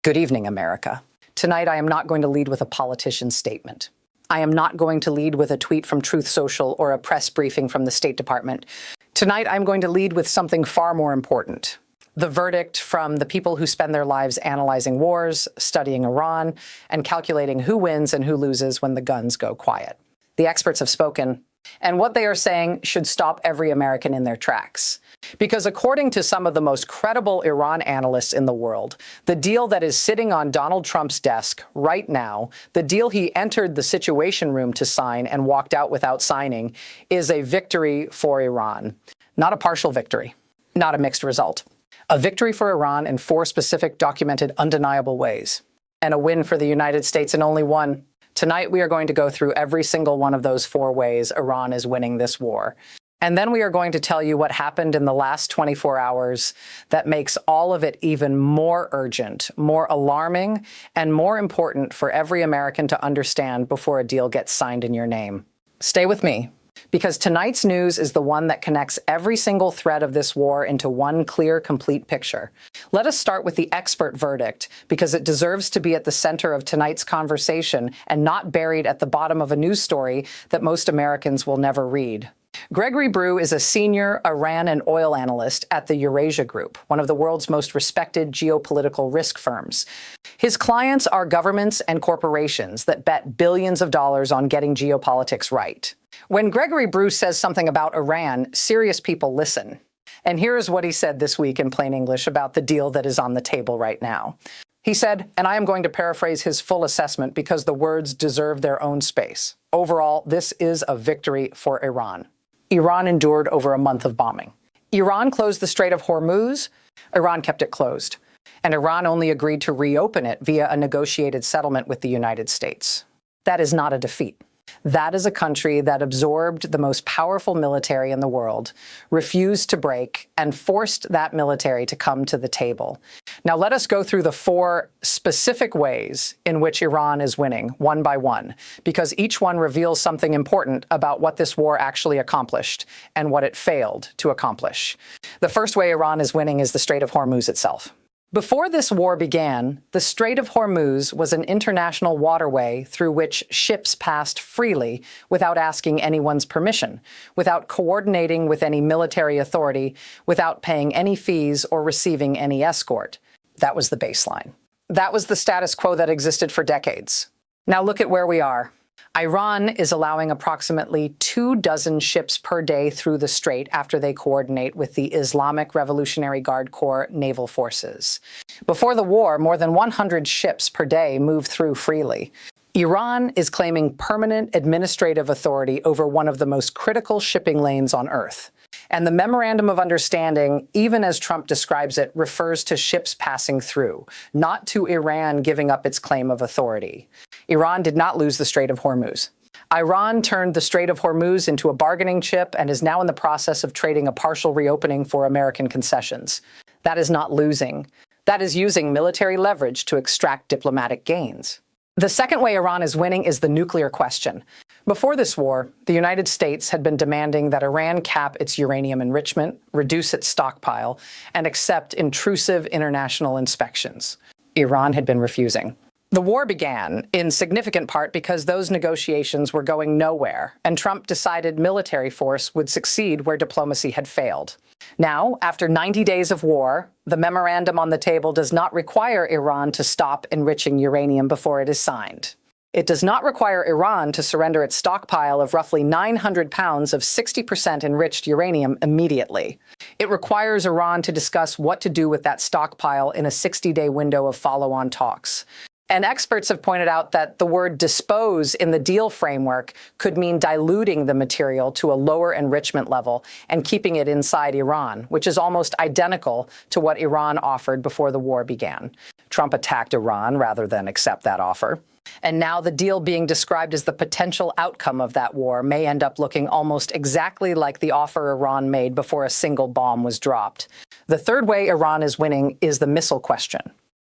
Good evening, America. Tonight, I am not going to lead with a politician's statement. I am not going to lead with a tweet from Truth Social or a press briefing from the State Department. Tonight, I'm going to lead with something far more important. The verdict from the people who spend their lives analyzing wars, studying Iran, and calculating who wins and who loses when the guns go quiet. The experts have spoken, and what they are saying should stop every American in their tracks. Because according to some of the most credible Iran analysts in the world, the deal that is sitting on Donald Trump's desk right now, the deal he entered the Situation Room to sign and walked out without signing, is a victory for Iran. Not a partial victory, not a mixed result. A victory for Iran in 4 specific, documented, undeniable ways. And a win for the United States in only one. Tonight, we are going to go through every single one of those 4 ways Iran is winning this war. And then we are going to tell you what happened in the last 24 hours that makes all of it even more urgent, more alarming, and more important for every American to understand before a deal gets signed in your name. Stay with me, because tonight's news is the one that connects every single thread of this war into one clear, complete picture. Let us start with the expert verdict, because it deserves to be at the center of tonight's conversation and not buried at the bottom of a news story that most Americans will never read. Gregory Brew is a senior Iran and oil analyst at the Eurasia Group, one of the world's most respected geopolitical risk firms. His clients are governments and corporations that bet billions of dollars on getting geopolitics right. When Gregory Brew says something about Iran, serious people listen. And here is what he said this week in plain English about the deal that is on the table right now. He said, and I am going to paraphrase his full assessment because the words deserve their own space. Overall, this is a victory for Iran. Iran endured over a month of bombing. Iran closed the Strait of Hormuz. Iran kept it closed. And Iran only agreed to reopen it via a negotiated settlement with the United States. That is not a defeat. That is a country that absorbed the most powerful military in the world, refused to break, and forced that military to come to the table. Now let us go through the 4 specific ways in which Iran is winning, one by one, because each one reveals something important about what this war actually accomplished and what it failed to accomplish. The first way Iran is winning is the Strait of Hormuz itself. Before this war began, the Strait of Hormuz was an international waterway through which ships passed freely without asking anyone's permission, without coordinating with any military authority, without paying any fees or receiving any escort. That was the baseline. That was the status quo that existed for decades. Now look at where we are. Iran is allowing approximately 24 ships per day through the strait after they coordinate with the Islamic Revolutionary Guard Corps naval forces. Before the war, more than 100 ships per day moved through freely. Iran is claiming permanent administrative authority over one of the most critical shipping lanes on Earth. And the Memorandum of Understanding, even as Trump describes it, refers to ships passing through, not to Iran giving up its claim of authority. Iran did not lose the Strait of Hormuz. Iran turned the Strait of Hormuz into a bargaining chip and is now in the process of trading a partial reopening for American concessions. That is not losing. That is using military leverage to extract diplomatic gains. The second way Iran is winning is the nuclear question. Before this war, the United States had been demanding that Iran cap its uranium enrichment, reduce its stockpile, and accept intrusive international inspections. Iran had been refusing. The war began, in significant part because those negotiations were going nowhere, and Trump decided military force would succeed where diplomacy had failed. Now, after 90 days of war, the memorandum on the table does not require Iran to stop enriching uranium before it is signed. It does not require Iran to surrender its stockpile of roughly 900 pounds of 60% enriched uranium immediately. It requires Iran to discuss what to do with that stockpile in a 60-day window of follow-on talks. And experts have pointed out that the word dispose in the deal framework could mean diluting the material to a lower enrichment level and keeping it inside Iran, which is almost identical to what Iran offered before the war began. Trump attacked Iran rather than accept that offer. And now the deal being described as the potential outcome of that war may end up looking almost exactly like the offer Iran made before a single bomb was dropped. The third way Iran is winning is the missile question.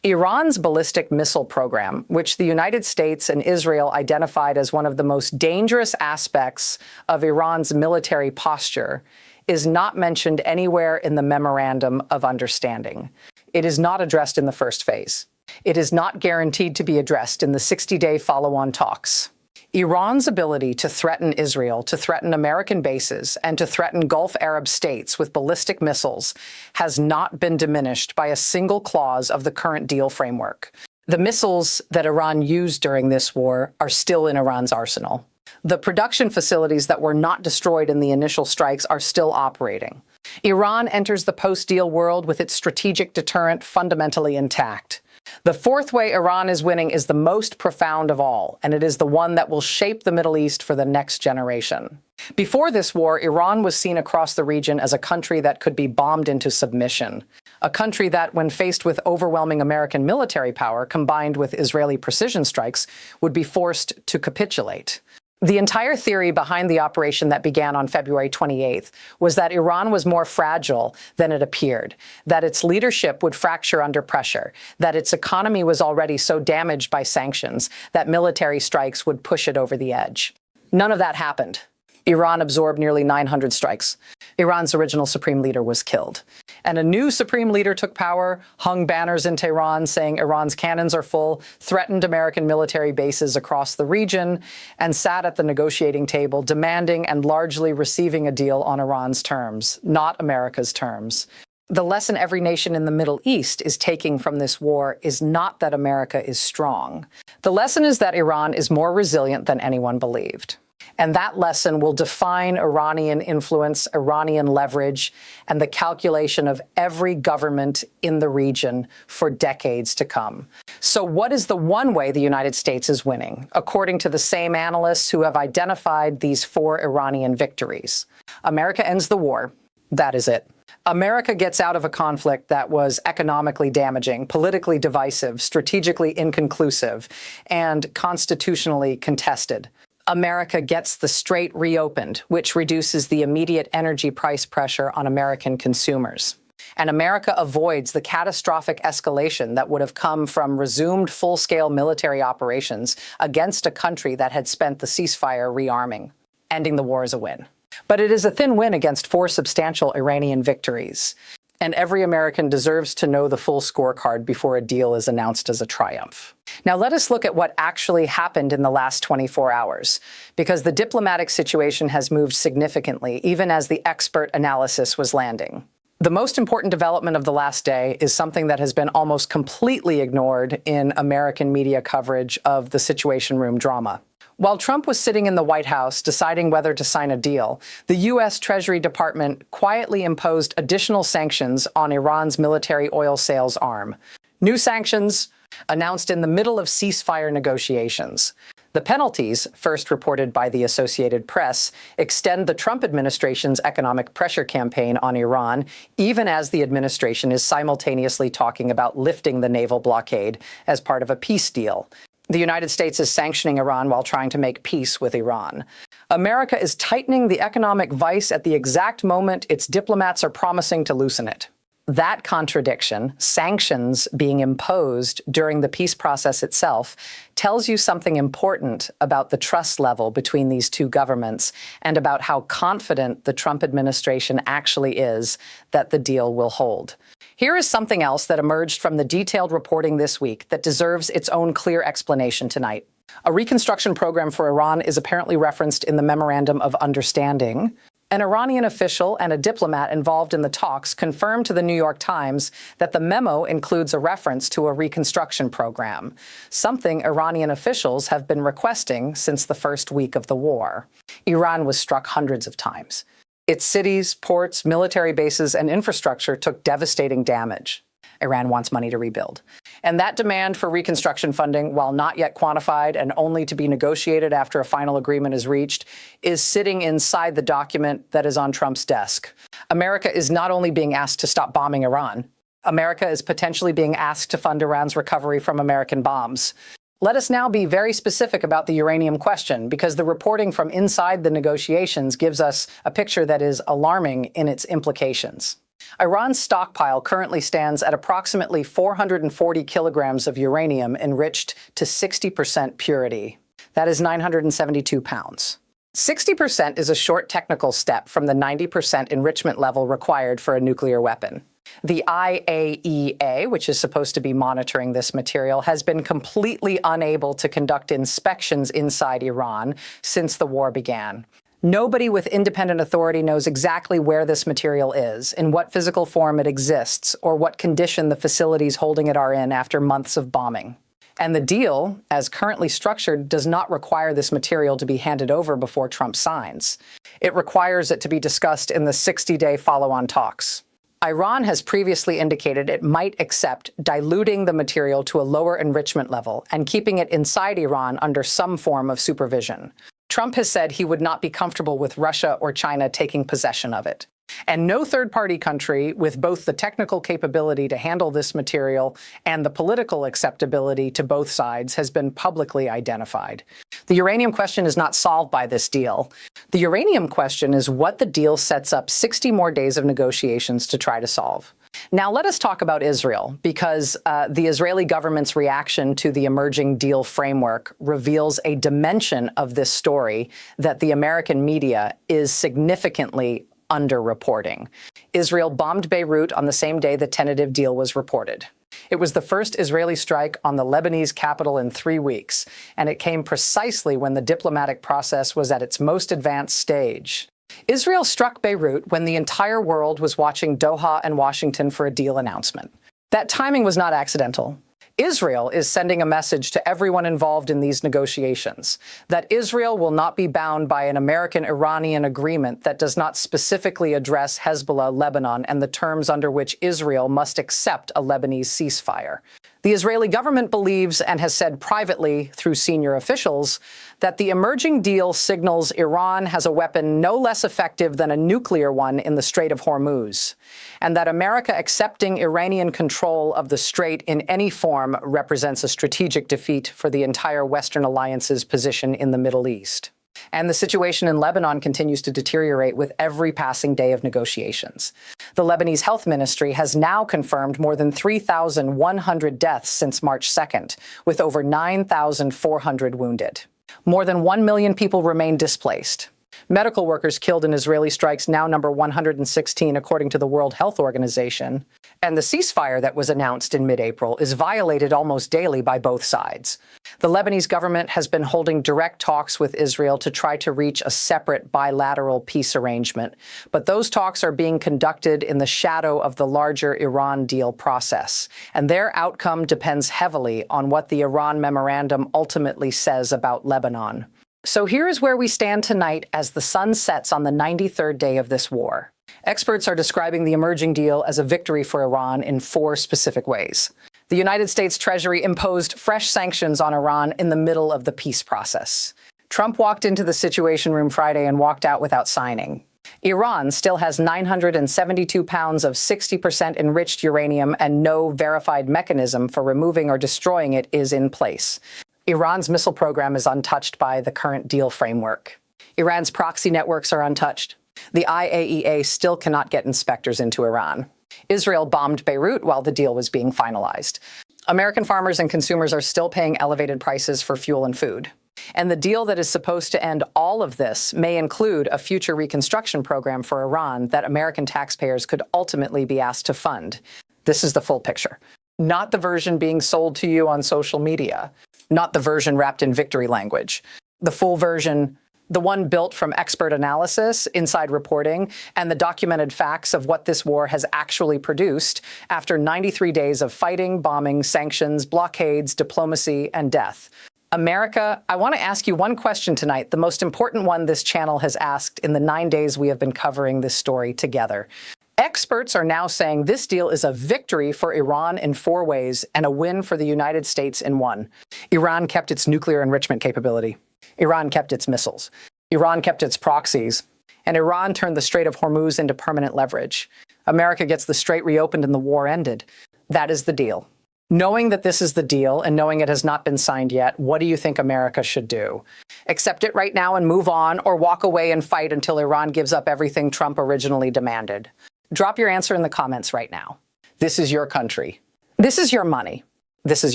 Iran's ballistic missile program, which the United States and Israel identified as one of the most dangerous aspects of Iran's military posture, is not mentioned anywhere in the Memorandum of Understanding. It is not addressed in the first phase. It is not guaranteed to be addressed in the 60-day follow-on talks. Iran's ability to threaten Israel, to threaten American bases, and to threaten Gulf Arab states with ballistic missiles has not been diminished by a single clause of the current deal framework. The missiles that Iran used during this war are still in Iran's arsenal. The production facilities that were not destroyed in the initial strikes are still operating. Iran enters the post-deal world with its strategic deterrent fundamentally intact. The fourth way Iran is winning is the most profound of all, and it is the one that will shape the Middle East for the next generation. Before this war, Iran was seen across the region as a country that could be bombed into submission, a country that, when faced with overwhelming American military power combined with Israeli precision strikes, would be forced to capitulate. The entire theory behind the operation that began on February 28th was that Iran was more fragile than it appeared, that its leadership would fracture under pressure, that its economy was already so damaged by sanctions that military strikes would push it over the edge. None of that happened. Iran absorbed nearly 900 strikes. Iran's original supreme leader was killed. And a new supreme leader took power, hung banners in Tehran saying Iran's cannons are full, threatened American military bases across the region, and sat at the negotiating table demanding and largely receiving a deal on Iran's terms, not America's terms. The lesson every nation in the Middle East is taking from this war is not that America is strong. The lesson is that Iran is more resilient than anyone believed. And that lesson will define Iranian influence, Iranian leverage, and the calculation of every government in the region for decades to come. So what is the one way the United States is winning, according to the same analysts who have identified these 4 Iranian victories? America ends the war. That is it. America gets out of a conflict that was economically damaging, politically divisive, strategically inconclusive, and constitutionally contested. America gets the Strait reopened, which reduces the immediate energy price pressure on American consumers. And America avoids the catastrophic escalation that would have come from resumed full-scale military operations against a country that had spent the ceasefire rearming. Ending the war is a win. But it is a thin win against 4 substantial Iranian victories. And every American deserves to know the full scorecard before a deal is announced as a triumph. Now let us look at what actually happened in the last 24 hours, because the diplomatic situation has moved significantly, even as the expert analysis was landing. The most important development of the last day is something that has been almost completely ignored in American media coverage of the Situation Room drama. While Trump was sitting in the White House deciding whether to sign a deal, the U.S. Treasury Department quietly imposed additional sanctions on Iran's military oil sales arm. New sanctions announced in the middle of ceasefire negotiations. The penalties, first reported by the Associated Press, extend the Trump administration's economic pressure campaign on Iran, even as the administration is simultaneously talking about lifting the naval blockade as part of a peace deal. The United States is sanctioning Iran while trying to make peace with Iran. America is tightening the economic vice at the exact moment its diplomats are promising to loosen it. That contradiction, sanctions being imposed during the peace process itself, tells you something important about the trust level between these two governments and about how confident the Trump administration actually is that the deal will hold. Here is something else that emerged from the detailed reporting this week that deserves its own clear explanation tonight. A reconstruction program for Iran is apparently referenced in the Memorandum of Understanding. An Iranian official and a diplomat involved in the talks confirmed to the New York Times that the memo includes a reference to a reconstruction program, something Iranian officials have been requesting since the first week of the war. Iran was struck hundreds of times. Its cities, ports, military bases, and infrastructure took devastating damage. Iran wants money to rebuild. And that demand for reconstruction funding, while not yet quantified and only to be negotiated after a final agreement is reached, is sitting inside the document that is on Trump's desk. America is not only being asked to stop bombing Iran, America is potentially being asked to fund Iran's recovery from American bombs. Let us now be very specific about the uranium question, because the reporting from inside the negotiations gives us a picture that is alarming in its implications. Iran's stockpile currently stands at approximately 440 kilograms of uranium enriched to 60% purity. That is 972 pounds. 60% is a short technical step from the 90% enrichment level required for a nuclear weapon. The IAEA, which is supposed to be monitoring this material, has been completely unable to conduct inspections inside Iran since the war began. Nobody with independent authority knows exactly where this material is, in what physical form it exists, or what condition the facilities holding it are in after months of bombing. And the deal, as currently structured, does not require this material to be handed over before Trump signs. It requires it to be discussed in the 60-day follow-on talks. Iran has previously indicated it might accept diluting the material to a lower enrichment level and keeping it inside Iran under some form of supervision. Trump has said he would not be comfortable with Russia or China taking possession of it. And no third-party country with both the technical capability to handle this material and the political acceptability to both sides has been publicly identified. The uranium question is not solved by this deal. The uranium question is what the deal sets up 60 more days of negotiations to try to solve. Now let us talk about Israel, because the Israeli government's reaction to the emerging deal framework reveals a dimension of this story that the American media is significantly underreporting. Israel bombed Beirut on the same day the tentative deal was reported. It was the first Israeli strike on the Lebanese capital in 3 weeks, and it came precisely when the diplomatic process was at its most advanced stage. Israel struck Beirut when the entire world was watching Doha and Washington for a deal announcement. That timing was not accidental. Israel is sending a message to everyone involved in these negotiations that Israel will not be bound by an American-Iranian agreement that does not specifically address Hezbollah, Lebanon, and the terms under which Israel must accept a Lebanese ceasefire. The Israeli government believes and has said privately through senior officials that the emerging deal signals Iran has a weapon no less effective than a nuclear one in the Strait of Hormuz, and that America accepting Iranian control of the strait in any form represents a strategic defeat for the entire Western alliance's position in the Middle East. And the situation in Lebanon continues to deteriorate with every passing day of negotiations. The Lebanese Health Ministry has now confirmed more than 3,100 deaths since March 2nd, with over 9,400 wounded. More than 1 million people remain displaced. Medical workers killed in Israeli strikes now number 116, according to the World Health Organization. And the ceasefire that was announced in mid-April is violated almost daily by both sides. The Lebanese government has been holding direct talks with Israel to try to reach a separate bilateral peace arrangement, but those talks are being conducted in the shadow of the larger Iran deal process, and their outcome depends heavily on what the Iran memorandum ultimately says about Lebanon. So here is where we stand tonight as the sun sets on the 93rd day of this war. Experts are describing the emerging deal as a victory for Iran in 4 specific ways. The United States Treasury imposed fresh sanctions on Iran in the middle of the peace process. Trump walked into the Situation Room Friday and walked out without signing. Iran still has 972 pounds of 60% enriched uranium, and no verified mechanism for removing or destroying it is in place. Iran's missile program is untouched by the current deal framework. Iran's proxy networks are untouched. The IAEA still cannot get inspectors into Iran. Israel bombed Beirut while the deal was being finalized. American farmers and consumers are still paying elevated prices for fuel and food. And the deal that is supposed to end all of this may include a future reconstruction program for Iran that American taxpayers could ultimately be asked to fund. This is the full picture. Not the version being sold to you on social media. Not the version wrapped in victory language. The full version, the one built from expert analysis, inside reporting, and the documented facts of what this war has actually produced after 93 days of fighting, bombing, sanctions, blockades, diplomacy, and death. America, I want to ask you one question tonight, the most important one this channel has asked in the 9 days we have been covering this story together. Experts are now saying this deal is a victory for Iran in 4 ways and a win for the United States in 1. Iran kept its nuclear enrichment capability. Iran kept its missiles. Iran kept its proxies. And Iran turned the Strait of Hormuz into permanent leverage. America gets the strait reopened and the war ended. That is the deal. Knowing that this is the deal and knowing it has not been signed yet, what do you think America should do? Accept it right now and move on, or walk away and fight until Iran gives up everything Trump originally demanded? Drop your answer in the comments right now. This is your country. This is your money. This is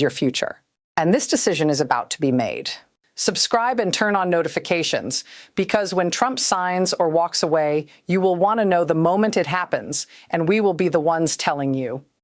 your future. And this decision is about to be made. Subscribe and turn on notifications, because when Trump signs or walks away, you will want to know the moment it happens, and we will be the ones telling you.